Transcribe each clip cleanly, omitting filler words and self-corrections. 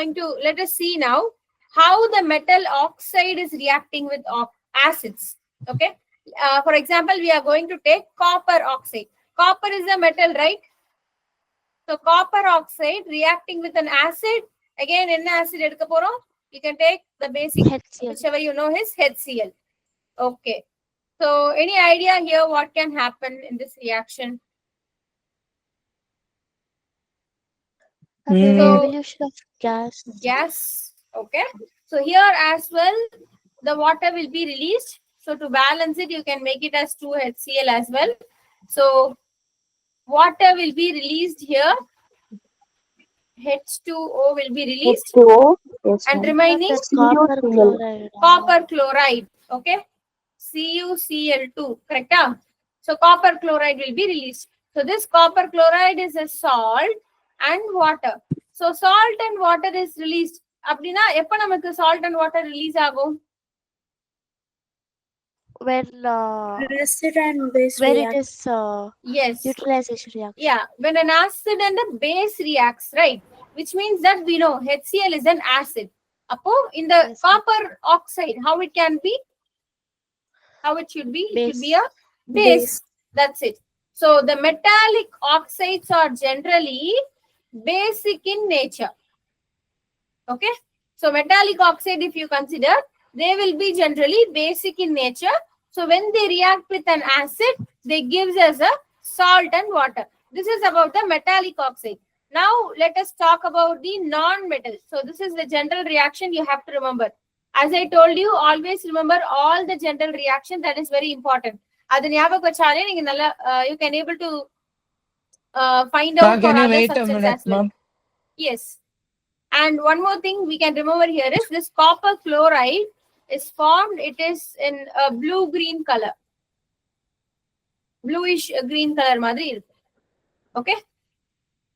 going to, let us see now how the metal oxide is reacting with acids. Okay. For example, we are going to take copper oxide. Copper is a metal, right? So copper oxide reacting with an acid. Again, in acid, you can take the basic, HCl. whichever you know is HCl. Okay. So any idea here what can happen in this reaction? Maybe So, evolution of gas. gas. Okay. So here as well, the water will be released. So to balance it, you can make it as 2HCl as well. So water will be released here. H2O will be released. H2O, yes, And ma'am. remaining Copper CuCl. chloride. copper chloride. Okay. CuCl2. Correct? So copper chloride will be released. So this copper chloride is a salt and water. So salt and water is released. அப்படின்னா எப்ப நமக்கு salt and water release ஆகும்? When Acid and base when react. it is Yes. neutralization reaction. Yeah. When an acid and a base reacts, right? Which means that we know HCl is an acid. Appo in the Yes. copper oxide, how it can be? How it should be? It should be a base. That's it. So the metallic oxides are generally basic in nature. Okay. So metallic oxide, if you consider, they will be generally basic in nature. So when they react with an acid, they gives us a salt and water. This is about the metallic oxide. Now let us talk about the non-metal. So this is the general reaction you have to remember. As I told you, always remember all the general reaction. That is very important. You can able to find out for Can you other wait a subjects minute, as well. ma'am? Yes. And one more thing we can remember here is this copper chloride is formed. It is in a blue-green color. Bluish green color madri. Okay.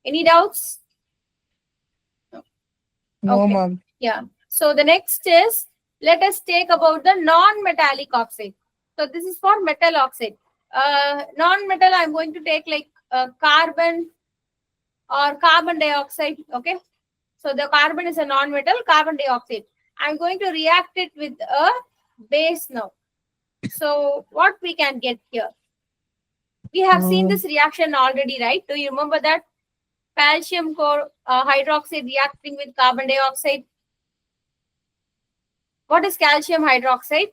Any doubts? No, Okay. ma'am. Yeah. So the next is, let us take about the non-metallic oxide. So this is for metal oxide. Non-metal, I'm going to take like carbon or carbon dioxide. Okay. So the carbon is a non-metal, carbon dioxide. I'm going to react it with a base now. So what we can get here? We have seen this reaction already, right? Do you remember that? Calcium hydroxide reacting with carbon dioxide. What is calcium hydroxide?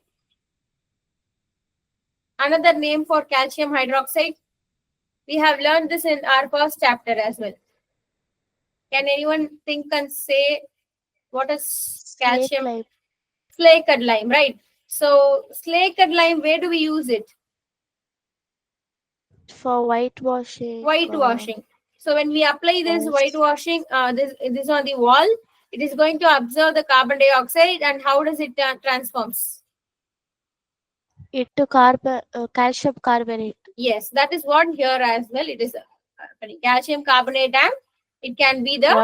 Another name for calcium hydroxide. We have learned this in our first chapter as well. Can anyone think and say what is calcium? Lime. Slaked lime, right? So slaked lime, where do we use it? For whitewashing. Whitewashing. So when we apply this Yes. whitewashing, this on the wall, it is going to absorb the carbon dioxide, and how does it transforms? Into calcium carbonate. Yes, that is what here as well. It is calcium carbonate and it can be the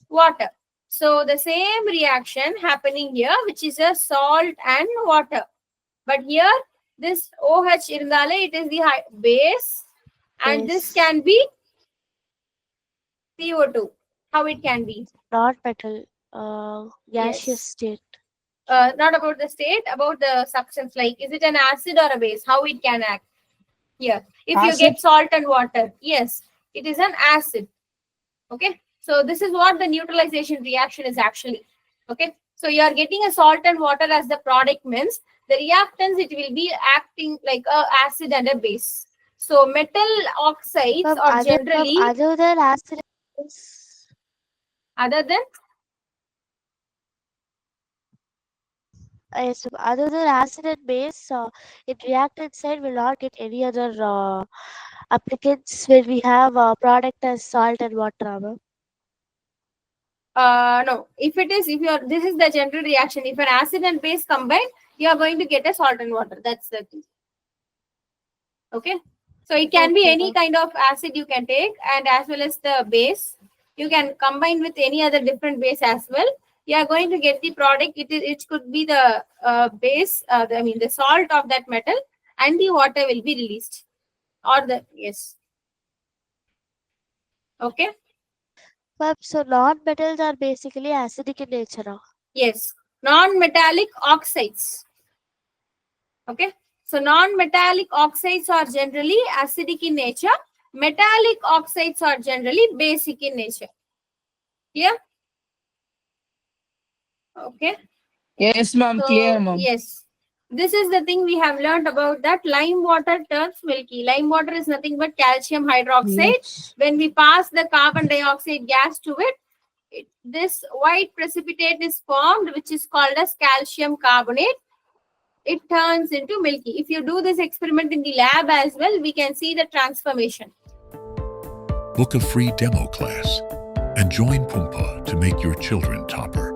water. So the same reaction happening here, which is a salt and water. But here, this OH irundale, it is the base, and this can be CO2. How it can be? Not metal, gaseous Yes. state. Not about the state, about the substance. Like, is it an acid or a base? How it can act? Here, if you get salt and water, yes, it is an acid. Okay, so this is what the neutralization reaction is actually. Okay, so you are getting a salt and water as the product, means the reactants, it will be acting like a acid and a base. So metal oxides are generally other than acid. Other than? Yes, other than acid and base, it reactant side will not get any other applicants when we have a product as salt and water. No. If this is the general reaction. If an acid and base combine, you are going to get a salt and water. That's the thing. Okay. So it can be any kind of acid you can take, and as well as the base. You can combine with any other different base as well. You are going to get the product. It could be the base, the salt of that metal, and the water will be released. Or the, yes. Okay. Ma'am, so non-metals are basically acidic in nature. Yes, non-metallic oxides. Okay, so non-metallic oxides are generally acidic in nature. Metallic oxides are generally basic in nature. Clear? Okay. Yes, ma'am. Clear, So, ma'am. yes, this is the thing we have learned about that lime water turns milky. Lime water is nothing but calcium hydroxide. Yes. When we pass the carbon dioxide gas to it, this white precipitate is formed, which is called as calcium carbonate. It turns into milky. If you do this experiment in the lab as well, we can see the transformation. Book a free demo class and join Pumpa to make your children toppers.